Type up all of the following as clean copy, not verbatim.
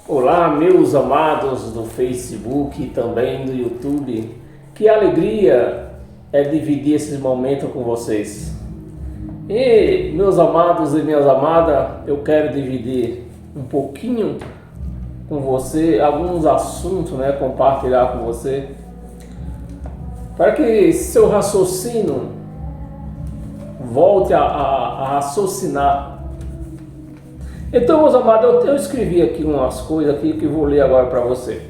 Olá, meus amados do Facebook e também do YouTube. Que alegria é dividir esses momentos com vocês. E, meus amados e minhas amadas, eu quero dividir um pouquinho com você alguns assuntos, compartilhar com você, para que seu raciocínio volte a raciocinar. Então, meus amados, eu escrevi aqui umas coisas aqui que eu vou ler agora para você.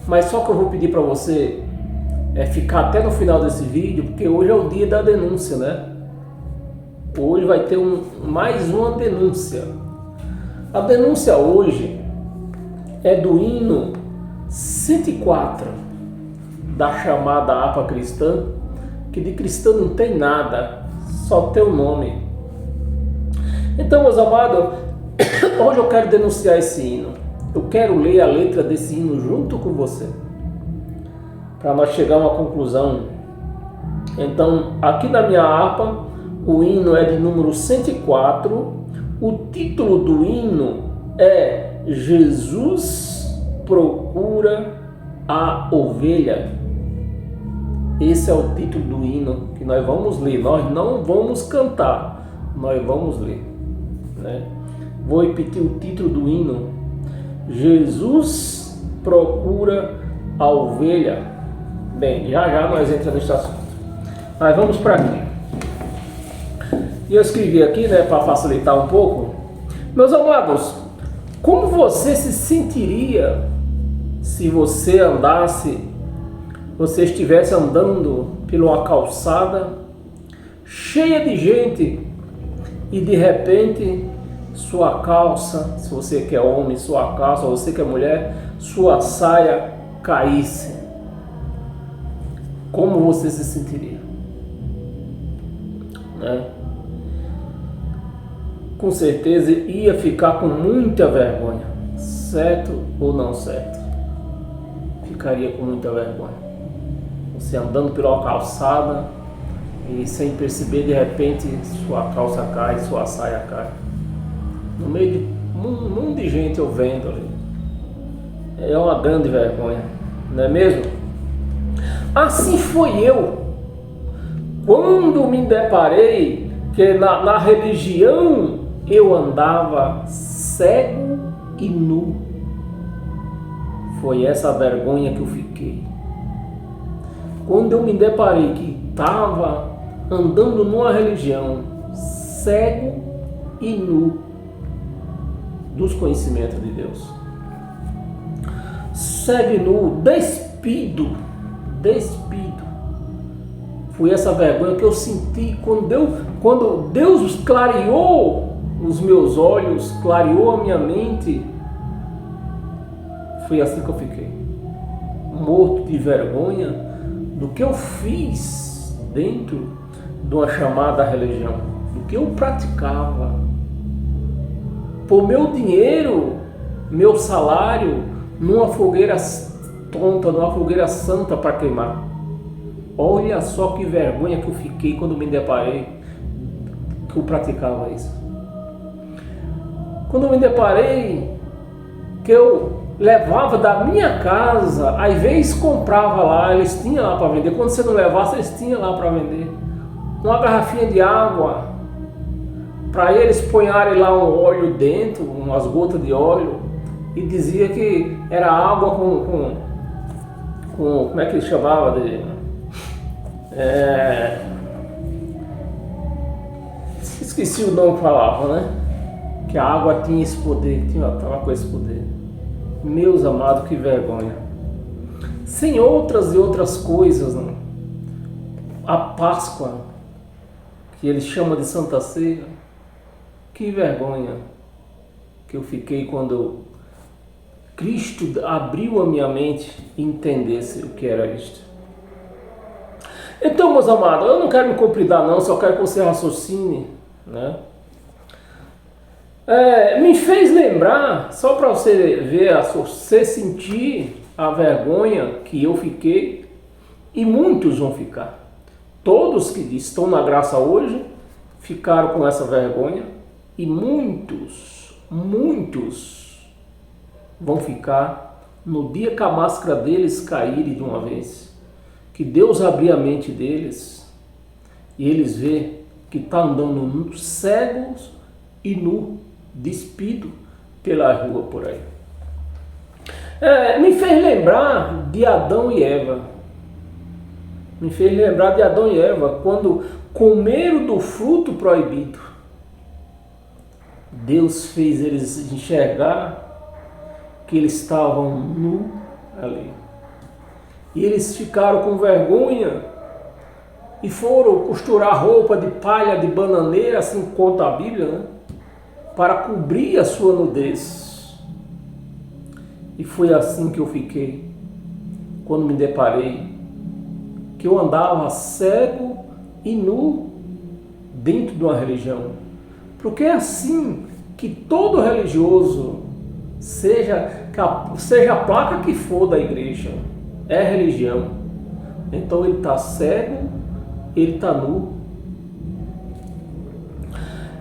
Mas só que eu vou pedir para você ficar até no final desse vídeo, porque hoje é o dia da denúncia, né? Hoje vai ter mais uma denúncia. A denúncia hoje é do hino 104 da chamada APA cristã, que de cristã não tem nada, só tem o nome. Então, meus amados, hoje eu quero denunciar esse hino. Eu quero ler a letra desse hino junto com você, para nós chegar a uma conclusão. Então, aqui na minha harpa, o hino é de número 104. O título do hino é Jesus procura a ovelha. Esse é o título do hino que nós vamos ler. Nós não vamos cantar, nós vamos ler, né? Vou repetir o título do hino: Jesus procura a ovelha. Bem, já nós entramos nesse assunto. Mas vamos para aqui. E eu escrevi aqui, para facilitar um pouco. Meus amados, como você se sentiria se você estivesse andando por uma calçada cheia de gente e de repente sua calça, se você que é homem, sua calça, ou você que é mulher, sua saia caísse? Como você se sentiria? Com certeza ia ficar com muita vergonha, certo ou não certo? Ficaria com muita vergonha. Você andando pela calçada e sem perceber, de repente sua calça cai, sua saia cai, no meio de um monte de gente eu vendo ali. É uma grande vergonha, não é mesmo? Assim foi eu quando me deparei que na religião eu andava cego e nu. Foi essa vergonha que eu fiquei quando eu me deparei que estava andando numa religião cego e nu dos conhecimentos de Deus. Cego e nu, despido. Foi essa vergonha que eu senti quando Deus clareou os meus olhos, clareou a minha mente. Foi assim que eu fiquei, morto de vergonha do que eu fiz dentro de uma chamada religião, do que eu praticava, por meu dinheiro, meu salário, numa fogueira tonta, numa fogueira santa para queimar. Olha só que vergonha que eu fiquei quando me deparei que eu praticava isso. Quando eu me deparei que eu levava da minha casa, às vezes comprava lá, eles tinham lá para vender. Quando você não levasse, eles tinham lá para vender uma garrafinha de água, para eles ponharem lá um óleo dentro, umas gotas de óleo, e dizia que era água com como é que eles chamavam de... esqueci o nome que falava, que a água tinha esse poder, estava com esse poder. Meus amados, que vergonha. Sem outras e outras coisas, a Páscoa, que eles chamam de Santa Ceia, que vergonha que eu fiquei quando Cristo abriu a minha mente e entendesse o que era isto. Então, meus amados, eu não quero me compridar não, só quero que você raciocine, me fez lembrar, só para você ver, você sentir a vergonha que eu fiquei, e muitos vão ficar. Todos que estão na graça hoje ficaram com essa vergonha, e muitos vão ficar no dia que a máscara deles cair de uma vez. Que Deus abrir a mente deles e eles vê que está andando cegos e nu, despido pela rua por aí. Me fez lembrar de Adão e Eva. Me fez lembrar de Adão e Eva quando comeram do fruto proibido. Deus fez eles enxergar que eles estavam nus ali. E eles ficaram com vergonha e foram costurar roupa de palha de bananeira, assim conta a Bíblia, né? Para cobrir a sua nudez. E foi assim que eu fiquei quando me deparei que eu andava cego e nu dentro de uma religião. Porque é assim que todo religioso, seja a placa que for da igreja, é religião. Então ele está cego, ele está nu.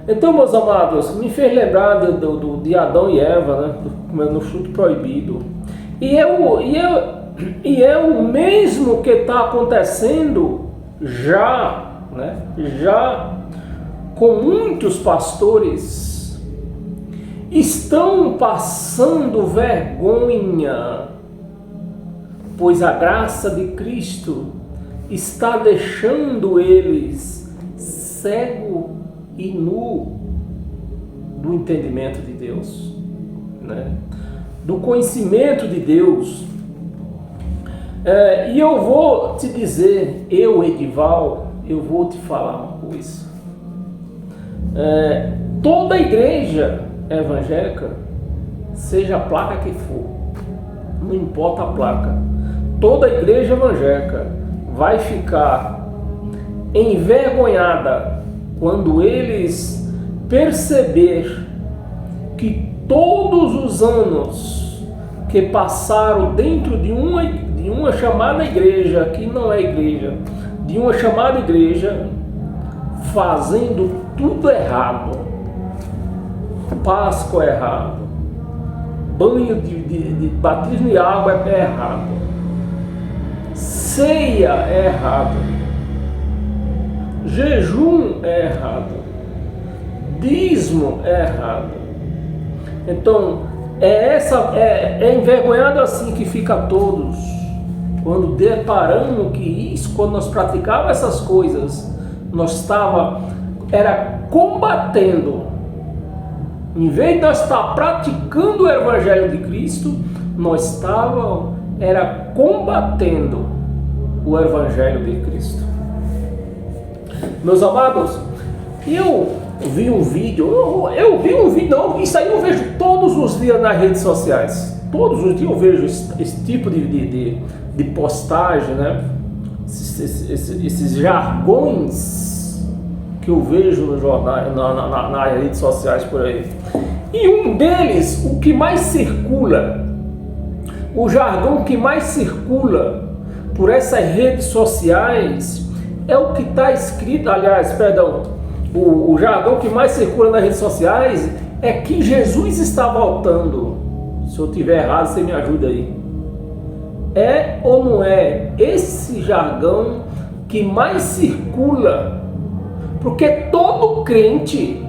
Então, meus amados, me fez lembrar de Adão e Eva, né, comendo fruto proibido. E é o mesmo que está acontecendo já com muitos pastores. Estão passando vergonha, pois a graça de Cristo está deixando eles cego e nu do entendimento de Deus, né? Do conhecimento de Deus. E eu vou te dizer, Edival, eu vou te falar uma coisa. Toda igreja evangélica, seja a placa que for, não importa a placa, toda igreja evangélica vai ficar envergonhada quando eles perceber que todos os anos que passaram dentro de uma chamada igreja, que não é igreja, de uma chamada igreja, fazendo tudo errado, Páscoa é errado, banho de batismo de água é errado, ceia é errado, jejum é errado, dízimo é errado. Então é envergonhado assim que fica todos quando deparamos que isso, quando nós praticávamos essas coisas, nós era combatendo. Em vez de nós estar praticando o Evangelho de Cristo, nós estávamos combatendo o Evangelho de Cristo. Meus amados, eu vi um vídeo, não, isso aí eu vejo todos os dias nas redes sociais. Todos os dias eu vejo esse tipo de postagem, né? Esses jargões que eu vejo no jornal, nas redes sociais por aí. E um deles, o que mais circula, o jargão que mais circula por essas redes sociais é o que está escrito, o jargão que mais circula nas redes sociais é que Jesus está voltando. Se eu tiver errado, você me ajuda aí. É ou não é esse jargão que mais circula? Porque todo crente,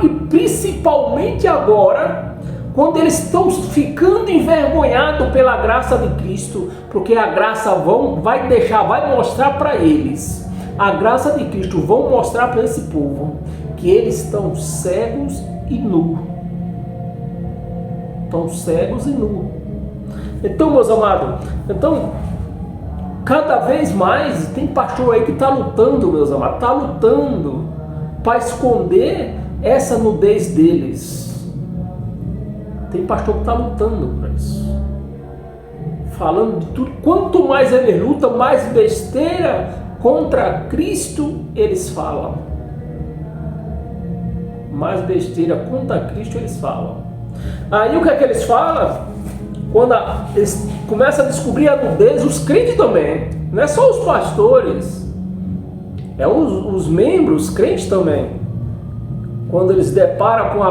e principalmente agora, quando eles estão ficando envergonhados pela graça de Cristo, porque a graça vai mostrar para eles, a graça de Cristo vão mostrar para esse povo que eles estão cegos e nu. Estão cegos e nu. Então, meus amados, cada vez mais tem pastor aí que está lutando, meus amados, está lutando para esconder essa nudez deles. Tem pastor que está lutando para isso, falando de tudo. Quanto mais eles lutam, mais besteira contra Cristo eles falam. Mais besteira contra Cristo eles falam. Aí o que é que eles falam? Quando eles começam a descobrir a nudez, os crentes também, não é só os pastores, é os membros, os crentes também. Quando eles deparam com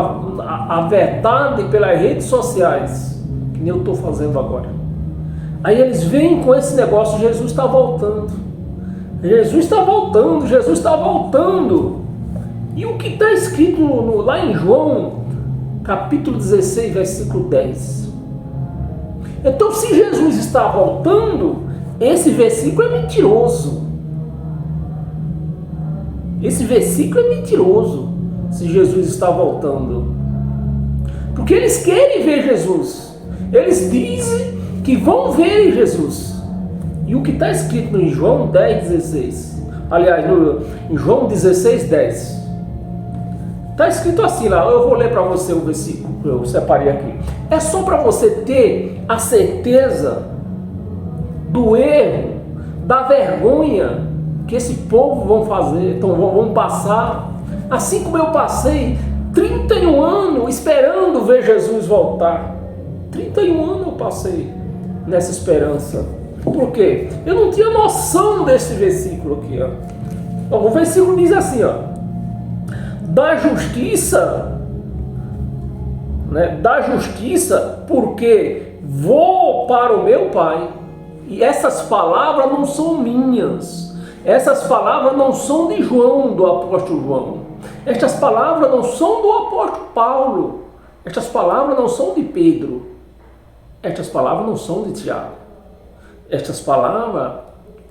a verdade pelas redes sociais, que nem eu estou fazendo agora. Aí eles vêm com esse negócio, Jesus está voltando. Jesus está voltando, Jesus está voltando. E o que está escrito lá em João, capítulo 16, versículo 10. Então, se Jesus está voltando, esse versículo é mentiroso. Esse versículo é mentiroso, se Jesus está voltando. Porque eles querem ver Jesus. Eles dizem que vão ver Jesus. E o que está escrito em João 10,16, aliás, em João 16,10, está escrito assim lá, eu vou ler para você o versículo, eu separei aqui. É só para você ter a certeza do erro, da vergonha que esse povo vão fazer, então vão passar, assim como eu passei 31 anos esperando ver Jesus voltar. 31 anos eu passei nessa esperança. Por quê? Eu não tinha noção desse versículo aqui, ó. O versículo diz assim, ó: da justiça, né? Da justiça, porque vou para o meu Pai. E essas palavras não são minhas. Essas palavras não são de João, do apóstolo João. Estas palavras não são do apóstolo Paulo. Estas palavras não são de Pedro. Estas palavras não são de Tiago. Estas palavras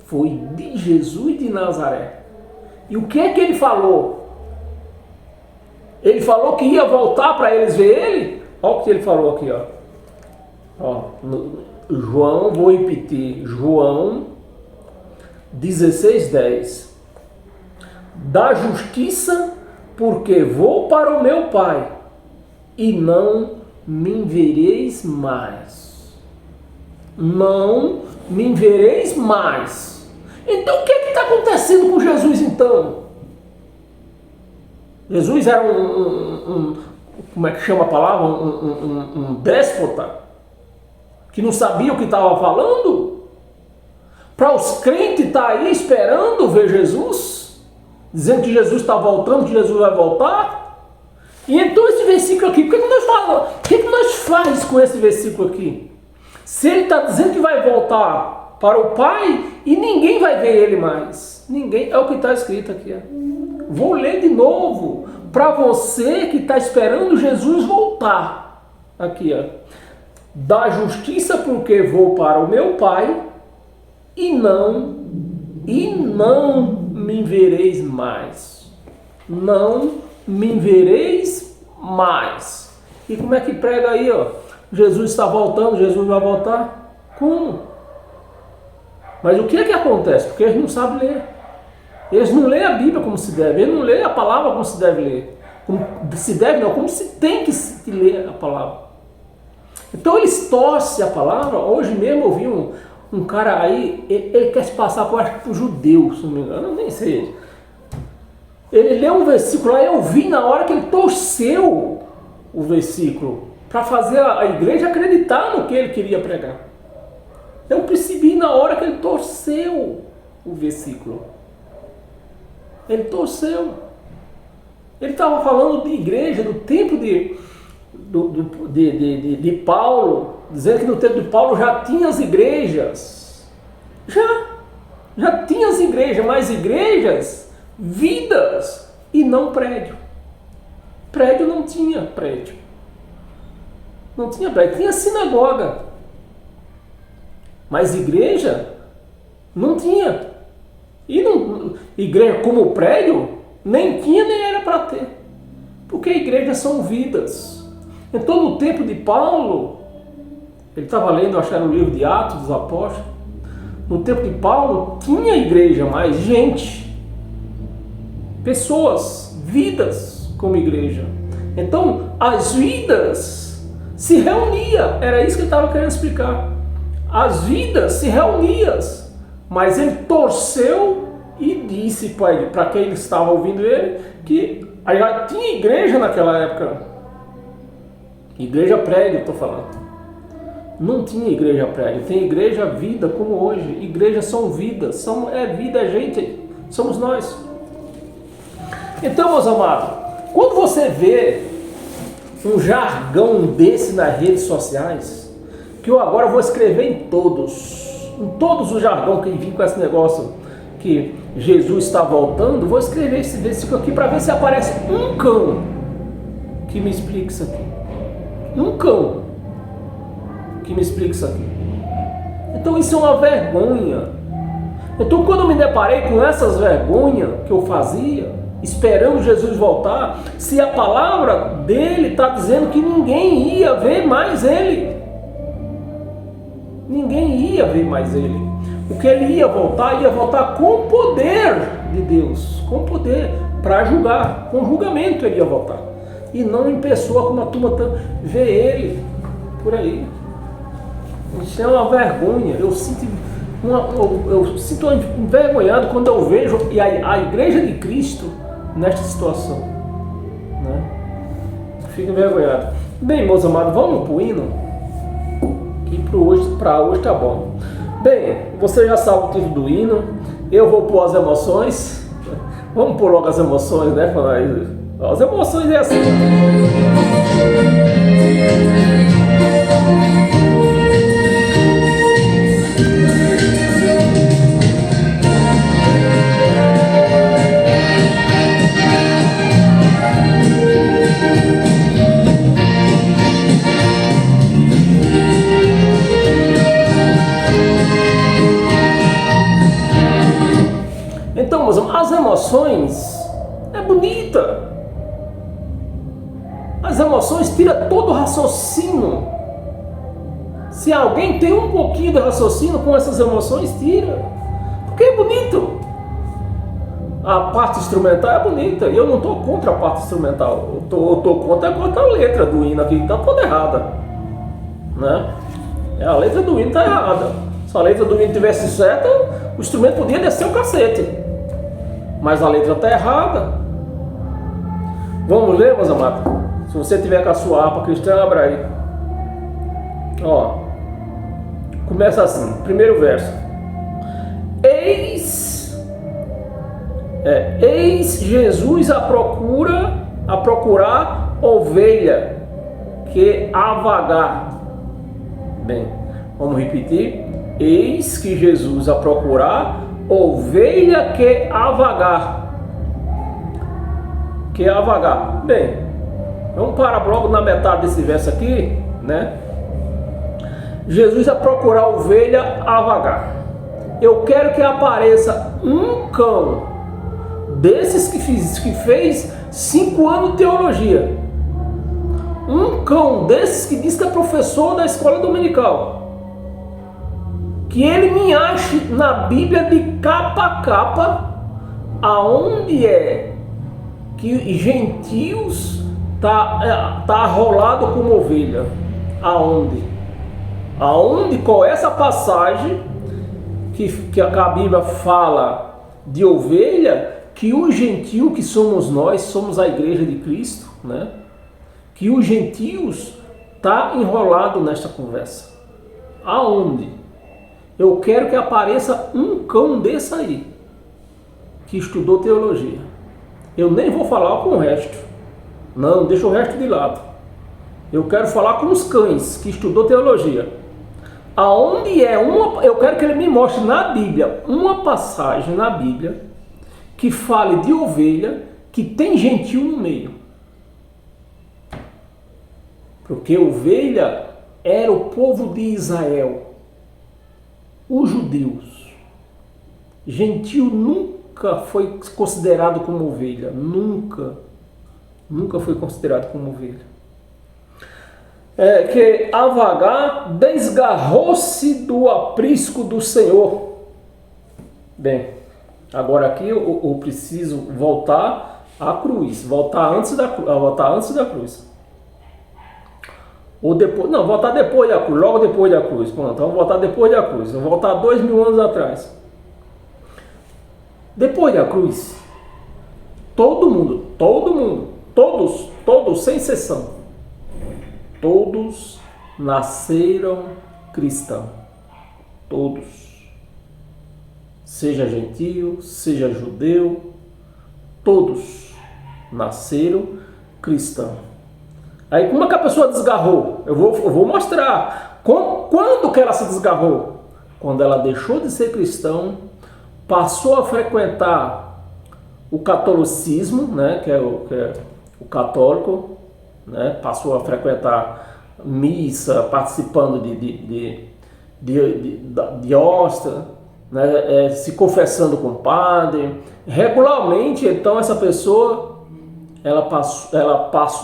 foi de Jesus de Nazaré. E o que é que ele falou? Ele falou que ia voltar para eles ver ele? Olha o que ele falou aqui, ó. João, vou repetir, João 16:10. Da justiça, porque vou para o meu Pai, e não me vereis mais. Não me vereis mais. Então o que está acontecendo com Jesus então? Jesus era como é que chama a palavra? Um déspota que não sabia o que estava falando? Para os crentes estar aí esperando ver Jesus, dizendo que Jesus está voltando, que Jesus vai voltar? E então esse versículo aqui, o que nós faz com esse versículo aqui? Se ele está dizendo que vai voltar para o Pai e ninguém vai ver ele mais. Ninguém, é o que está escrito aqui. Ó. Vou ler de novo para você que está esperando Jesus voltar. Aqui, ó. Da justiça, porque vou para o meu Pai e não me vereis mais. Não me vereis mais. E como é que prega aí, ó? Jesus está voltando, Jesus vai voltar? Como? Mas o que é que acontece? Porque eles não sabem ler. Eles não leem a Bíblia como se deve. Eles não leem a palavra como se deve ler. Como se deve não, como se tem que se ler a palavra. Então eles torcem a palavra. Hoje mesmo eu vi um cara aí, ele quer se passar por judeu, se não me engano, eu nem sei. Ele leu um versículo lá, eu vi na hora que ele torceu o versículo para fazer a igreja acreditar no que ele queria pregar. Eu percebi na hora que ele torceu o versículo. Ele torceu. Ele estava falando de igreja, do tempo de Paulo, dizendo que no tempo de Paulo já tinha as igrejas. Já tinha as igrejas, mas igrejas, vidas e não prédio. Prédio não tinha prédio. Não tinha prédio, tinha sinagoga. Mas igreja não tinha. E não, igreja como prédio nem tinha nem era para ter. Porque igrejas são vidas. Então no tempo de Paulo, ele estava lendo, acho que era o livro de Atos dos Apóstolos. No tempo de Paulo tinha igreja, mas gente, pessoas, vidas como igreja. Então as vidas se reuniam, era isso que ele estava querendo explicar. As vidas se reuniam, mas ele torceu e disse para quem estava ouvindo ele que já tinha igreja naquela época. Igreja prédio, estou falando. Não tinha igreja prédio, tem igreja vida como hoje. Igrejas são vidas, vida, é gente, somos nós. Então, meus amados, quando você vê um jargão desse nas redes sociais, que eu agora vou escrever em todos o jargão que vem com esse negócio que Jesus está voltando, vou escrever esse versículo aqui para ver se aparece um cão que me explique isso aqui. Um cão que me explique isso aqui. Então isso é uma vergonha. Então quando eu me deparei com essas vergonhas que eu fazia, esperando Jesus voltar, se a palavra dele está dizendo que ninguém ia ver mais ele. Ninguém ia ver mais ele. Porque ele ia voltar com o poder de Deus, com poder para julgar, com julgamento ele ia voltar. E não em pessoa como a turma vê ele por aí. Isso é uma vergonha. Eu sinto envergonhado quando eu vejo a Igreja de Cristo nesta situação, né? Fico envergonhado. Bem, meus amados, vamos para o hino, que para hoje tá bom. Bem, você já sabe o título do hino. Eu vou pôr as emoções. Vamos pôr logo as emoções, né? As emoções é assim. Então, as emoções é bonita. As emoções tiram todo o raciocínio. Se alguém tem um pouquinho de raciocínio com essas emoções, tira. Porque é bonito. A parte instrumental é bonita. E eu não estou contra a parte instrumental. Eu estou contra a letra do hino aqui, que está toda errada, né? A letra do hino está errada. Se a letra do hino tivesse certa, o instrumento podia descer o cacete. Mas a letra está errada. Vamos ler, meus amados? Se você tiver com a sua harpa cristã, abra aí. Ó, começa assim, primeiro verso. Eis Jesus a procurar ovelha que a vagar. Bem, vamos repetir. Eis que Jesus a procurar ovelha que a vagar. Que a vagar. Bem, vamos parar logo na metade desse verso aqui, né? Jesus a procurar ovelha a vagar. Eu quero que apareça um cão desses que fez 5 anos de teologia. Um cão desses que diz que é professor da escola dominical. Que ele me ache na Bíblia de capa a capa, aonde é que gentios tá arrolado como ovelha. Aonde? Qual é essa passagem que a Bíblia fala de ovelha, que o gentio que somos nós, somos a igreja de Cristo, né? Que os gentios tá enrolado nesta conversa. Aonde? Eu quero que apareça um cão desse aí, que estudou teologia. Eu nem vou falar com o resto. Não, deixa o resto de lado. Eu quero falar com os cães, que estudou teologia. Aonde eu quero que ele me mostre na Bíblia, uma passagem na Bíblia, que fale de ovelha, que tem gentil no meio. Porque ovelha era o povo de Israel. Os judeus. Gentil nunca foi considerado como ovelha. Nunca foi considerado como ovelha. Que a vagar desgarrou-se do aprisco do Senhor. Bem, agora aqui eu preciso voltar à cruz. Voltar antes da cruz. Ou depois, não, voltar depois da cruz, logo depois da cruz. Pronto, vamos voltar depois da cruz. Vamos voltar 2000 anos atrás. Depois da cruz, todo mundo, todos, sem exceção, todos nasceram cristãos. Todos. Seja gentio, seja judeu, todos nasceram cristãos. Aí como é que a pessoa desgarrou? Eu vou mostrar. Quando que ela se desgarrou? Quando ela deixou de ser cristão, passou a frequentar o catolicismo, né, que é o católico, né, passou a frequentar missa, participando de hóstia, né, se confessando com o padre. Regularmente, então, essa pessoa ela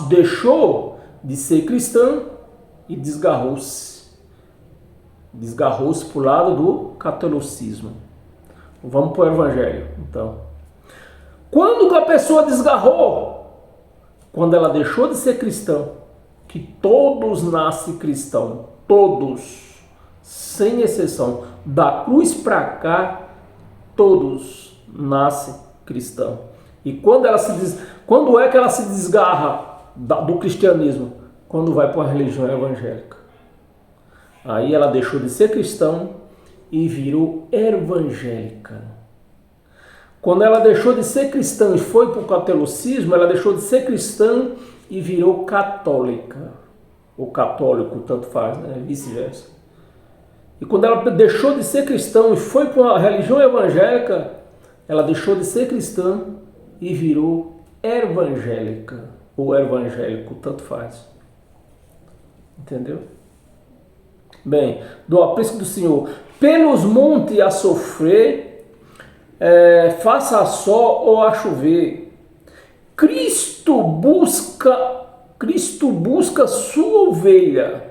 deixou de ser cristã e desgarrou-se para o lado do catolicismo. Vamos para o evangelho, então. Quando que a pessoa desgarrou? Quando ela deixou de ser cristã, que todos nascem cristãos, todos, sem exceção, da cruz para cá, todos nascem cristãos. E quando é que ela se desgarra do cristianismo? Quando vai para a religião evangélica. Aí ela deixou de ser cristã e virou evangélica. Quando ela deixou de ser cristã e foi para o catolicismo, ela deixou de ser cristã e virou católica. Ou católico, tanto faz, né? Vice-versa. E quando ela deixou de ser cristã e foi para a religião evangélica, ela deixou de ser cristã e virou evangélica. Ou evangélico, tanto faz. Entendeu? Bem, do aprisco do Senhor. Pelos montes a sofrer, faça sol ou a chover. Cristo busca sua ovelha.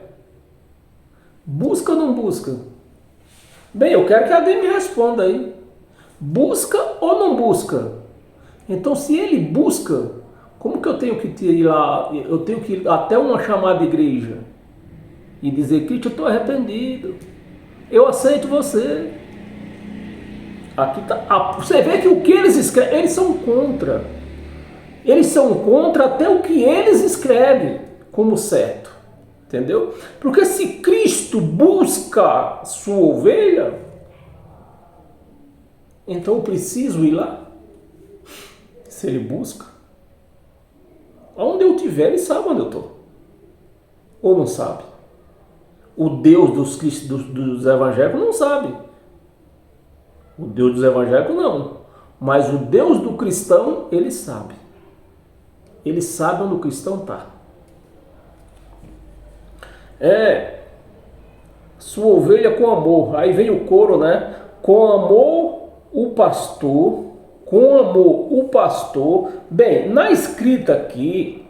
Busca ou não busca? Bem, eu quero que alguém me responda aí. Busca ou não busca? Então, se ele busca, como que eu tenho que ir lá? Eu tenho que ir até uma chamada igreja e dizer: Cristo, eu estou arrependido, eu aceito você. Aqui tá, você vê que o que eles escrevem, eles são contra. Eles são contra até o que eles escrevem como certo. Entendeu? Porque se Cristo busca sua ovelha, então eu preciso ir lá. Se ele busca, onde eu estiver, ele sabe onde eu estou. Ou não sabe? O Deus dos evangélicos não sabe. O Deus dos evangélicos não. Mas o Deus do cristão, ele sabe. Ele sabe onde o cristão está. Sua ovelha com amor. Aí vem o coro, né? Com amor o pastor. Com amor o pastor. Bem, na escrita aqui,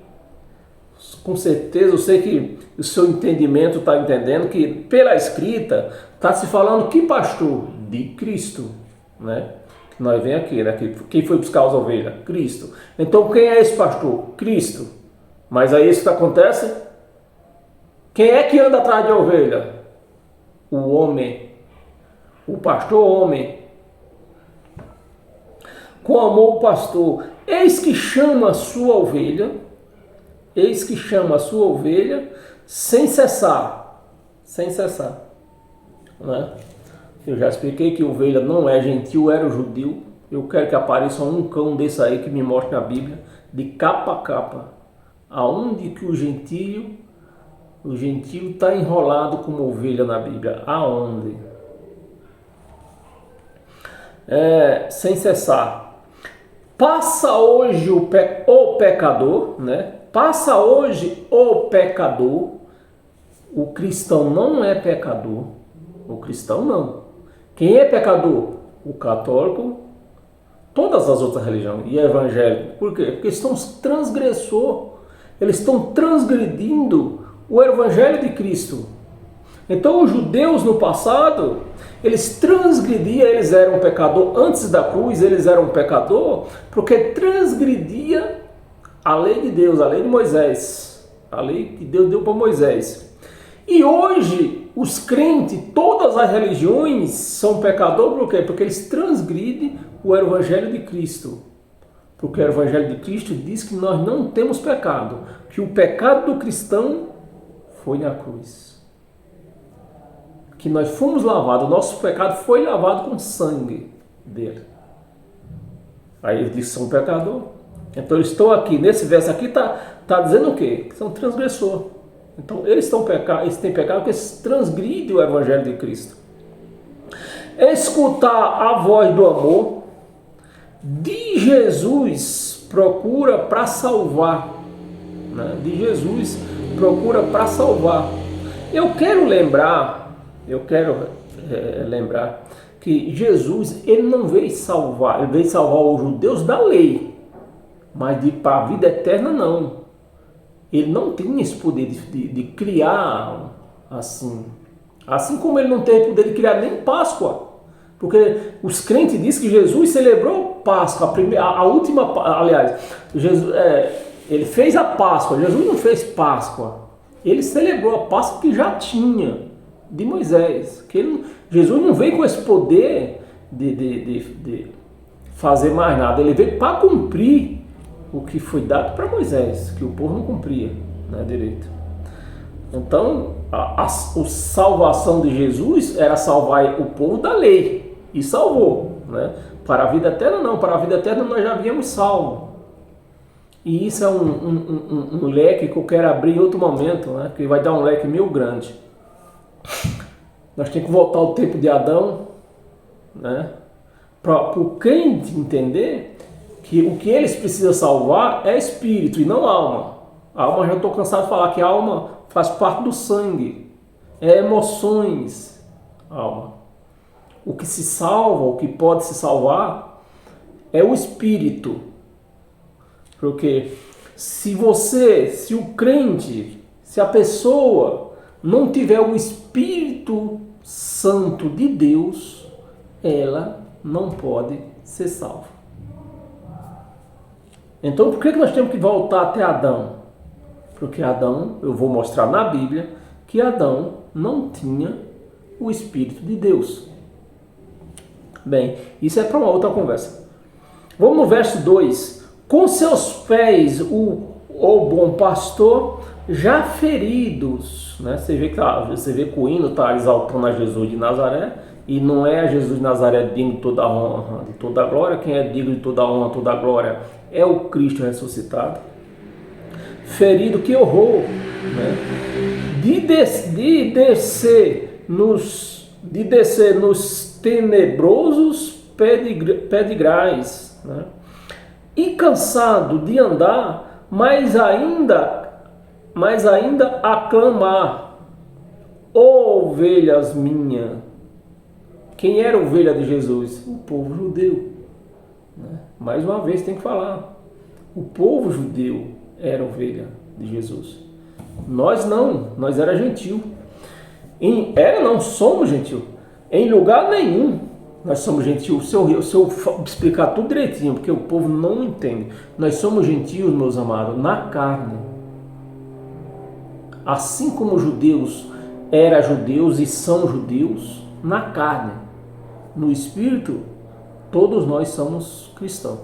com certeza, eu sei que o seu entendimento está entendendo que pela escrita está se falando que pastor? De Cristo, né? Nós vem aqui, né? Quem foi buscar as ovelhas? Cristo. Então quem é esse pastor? Cristo. Mas aí isso que acontece? Quem é que anda atrás de ovelha? O homem. O pastor homem. Com amor o pastor. Eis que chama a sua ovelha. Eis que chama a sua ovelha sem cessar. Sem cessar. Né? Eu já expliquei que ovelha não é gentil, era o judeu. Eu quero que apareça um cão desse aí que me mostre na Bíblia, de capa a capa. Aonde que o gentio está enrolado como ovelha na Bíblia? Aonde? Sem cessar. Passa hoje o pecador, né? Passa hoje o pecador. O cristão não é pecador. O cristão não. Quem é pecador? O católico, todas as outras religiões e evangélico. Por quê? Porque estão transgressor. Eles estão transgredindo o evangelho de Cristo. Então os judeus no passado, eles transgrediam, eles eram pecador antes da cruz, eles eram pecador porque transgredia a lei de Deus, a lei de Moisés, a lei que Deus deu para Moisés. E hoje os crentes, todas as religiões são pecadores por quê? Porque eles transgridem o evangelho de Cristo. Porque o evangelho de Cristo diz que nós não temos pecado, que o pecado do cristão foi na cruz. Que nós fomos lavados, o nosso pecado foi lavado com sangue dele. Aí eles dizem que são pecadores. Então eles estão aqui, nesse verso aqui está dizendo o quê? Que são transgressor. Então eles têm pecado porque eles transgridem o Evangelho de Cristo. Escutar a voz do amor de Jesus procura para salvar, né? De Jesus procura para salvar. Eu quero lembrar que Jesus, ele não veio salvar, ele veio salvar os judeus da lei, mas para a vida eterna não. Ele não tinha esse poder de criar assim como ele não teve poder de criar nem Páscoa, porque os crentes dizem que Jesus celebrou Páscoa, a última, aliás, Jesus, ele fez a Páscoa. Jesus não fez Páscoa, ele celebrou a Páscoa que já tinha de Moisés, Jesus não veio com esse poder de fazer mais nada, ele veio para cumprir o que foi dado para Moisés, que o povo não cumpria, né, direito. Então, a salvação de Jesus era salvar o povo da lei, e salvou, né? Para a vida eterna não, para a vida eterna nós já havíamos salvo. E isso é um leque que eu quero abrir em outro momento, né? Que vai dar um leque meio grande. Nós temos que voltar ao tempo de Adão, né? Para o crente entender que o que eles precisam salvar é espírito e não alma. A alma, já estou cansado de falar que a alma faz parte do sangue, é emoções, alma. O que se salva, o que pode se salvar é o espírito. Porque se o crente, se a pessoa não tiver o Espírito Santo de Deus, ela não pode ser salva. Então, por que nós temos que voltar até Adão? Porque Adão, eu vou mostrar na Bíblia, que Adão não tinha o Espírito de Deus. Bem, isso é para uma outra conversa. Vamos no verso 2. Com seus pés, o bom pastor, já feridos, né? Você vê que o hino está exaltando a Jesus de Nazaré, e não é a Jesus de Nazaré digno de toda a honra, de toda a glória. Quem é digno de toda a honra, toda a glória é o Cristo ressuscitado. Ferido, que horror, né? De descer nos tenebrosos pedigrais, né? E cansado de andar, mas ainda a clamar: ovelhas minhas. Quem era a ovelha de Jesus? O povo judeu, né? Mais uma vez tem que falar, o povo judeu era a ovelha de Jesus. Nós não, nós era gentil. Somos gentil. Em lugar nenhum nós somos gentios. Se eu explicar tudo direitinho, porque o povo não entende. Nós somos gentios, meus amados, na carne. Assim como os judeus eram judeus e são judeus, na carne. No espírito, todos nós somos cristãos.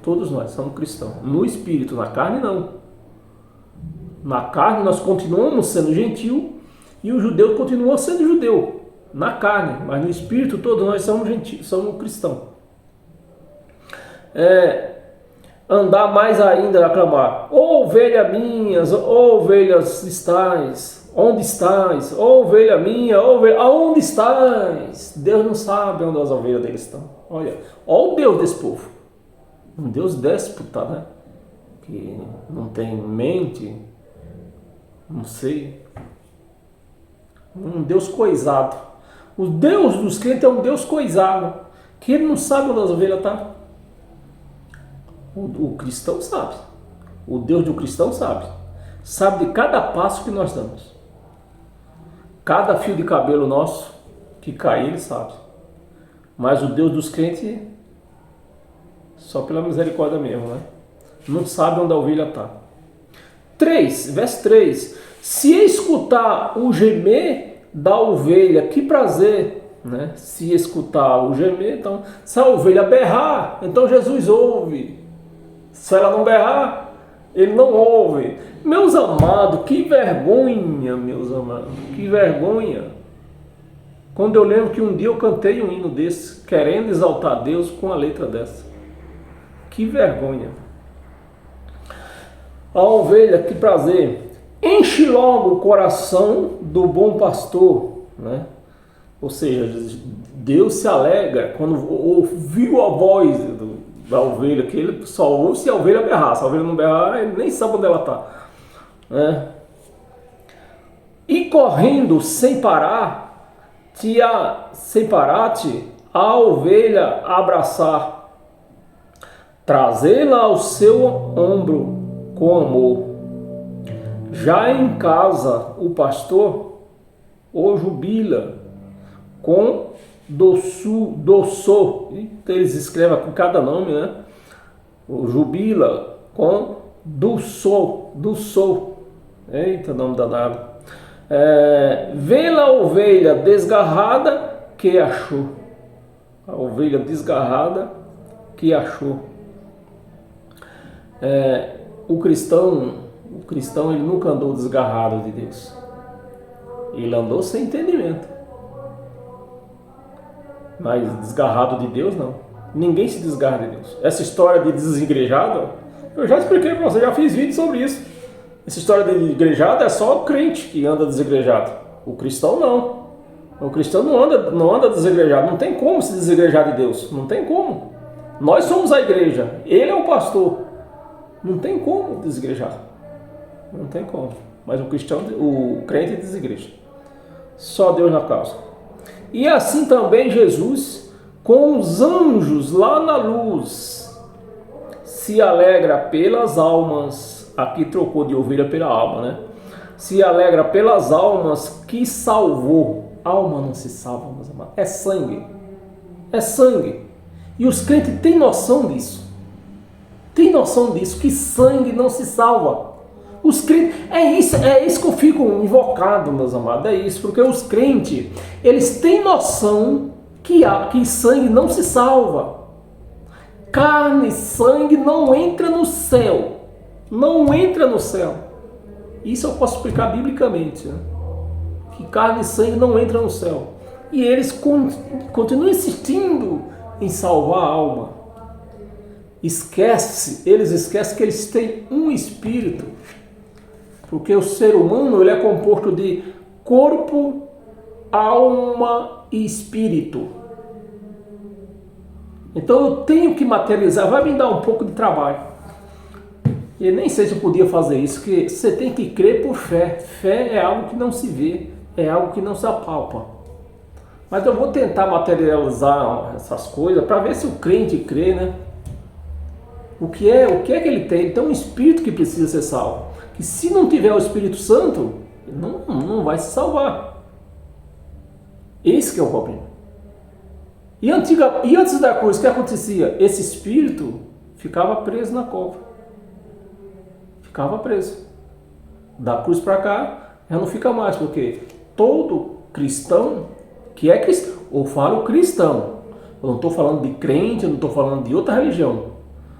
Todos nós somos cristãos. No espírito, na carne não. Na carne nós continuamos sendo gentil e o judeu continua sendo judeu. Na carne, mas no espírito todos nós somos gentios, somos cristãos. Andar mais ainda a clamar: ó ovelha minhas, ó ovelhas estais, onde estais? Ó ovelha minha, ó ovelha, aonde estais? Deus não sabe onde as ovelhas dele estão. Olha o Deus desse povo. Um Deus déspota, né? Que não tem mente, não sei. Um Deus coisado. O Deus dos crentes é um Deus coisado, que ele não sabe onde as ovelhas estão. O cristão sabe. O Deus do cristão sabe. Sabe de cada passo que nós damos. Cada fio de cabelo nosso que cai, ele sabe. Mas o Deus dos crentes, só pela misericórdia mesmo, né? Não sabe onde a ovelha está. 3, verso 3. Se escutar o gemer da ovelha, que prazer, né? Se escutar o gemer, então, se a ovelha berrar, então Jesus ouve. Se ela não berrar, ele não ouve. Meus amados, que vergonha, meus amados, que vergonha. Quando eu lembro que um dia eu cantei um hino desse, querendo exaltar Deus com a letra dessa. Que vergonha. A ovelha, que prazer. Enche logo o coração do bom pastor, né? Ou seja, Deus se alegra quando ouviu a voz da ovelha, que ele só ouve se a ovelha berrar. Se a ovelha não berrar, ele nem sabe onde ela está, né? E correndo sem parar, a ovelha abraçar, trazê-la ao seu ombro com amor. Já em casa o pastor o jubila com doçor. Eles escrevem com cada nome, né? O jubila com doçor. Eita, nome danado. Vê-la a ovelha desgarrada que achou. A ovelha desgarrada que achou. O cristão ele nunca andou desgarrado de Deus. Ele andou sem entendimento. Mas desgarrado de Deus, não. Ninguém se desgarra de Deus. Essa história de desigrejado, eu já expliquei para você, já fiz vídeo sobre isso. Essa história de igrejado é só o crente que anda desigrejado. O cristão não. O cristão não anda desigrejado. Não tem como se desigrejar de Deus. Não tem como. Nós somos a igreja. Ele é o pastor. Não tem como desigrejar. Não tem como. Mas o crente desigreja. Só Deus na causa. E assim também Jesus, com os anjos lá na luz, se alegra pelas almas. Aqui trocou de ovelha pela alma, né? Se alegra pelas almas que salvou. Alma não se salva, meus amados. É sangue. É sangue. E os crentes têm noção disso. Tem noção disso, que sangue não se salva. Os crentes, é isso que eu fico invocado, meus amados, é isso, porque os crentes, eles têm noção que sangue não se salva. Carne e sangue não entra no céu. Não entra no céu. Isso eu posso explicar biblicamente, né? Que carne e sangue não entra no céu. E eles continuam insistindo em salvar a alma. Eles esquecem que eles têm um espírito. Porque o ser humano ele é composto de corpo, alma e espírito. Então eu tenho que materializar, vai me dar um pouco de trabalho. E nem sei se eu podia fazer isso, porque você tem que crer por fé. Fé é algo que não se vê, é algo que não se apalpa. Mas eu vou tentar materializar essas coisas para ver se o crente crê, né? O que é que ele tem? Ele tem um espírito que precisa ser salvo. Que se não tiver o Espírito Santo, não vai se salvar. Esse que é o problema. E antes da cruz, o que acontecia? Esse espírito ficava preso na cova. Ficava preso. Da cruz para cá, já não fica mais, porque todo cristão que é cristão, ou falo cristão, eu não estou falando de crente, eu não estou falando de outra religião,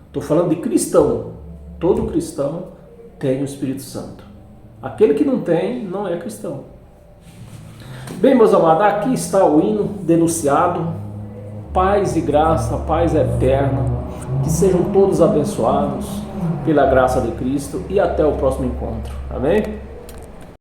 estou falando de cristão. Todo cristão tem o Espírito Santo. Aquele que não tem, não é cristão. Bem, meus amados, aqui está o hino denunciado. Paz e graça, paz eterna. Que sejam todos abençoados pela graça de Cristo e até o próximo encontro. Amém?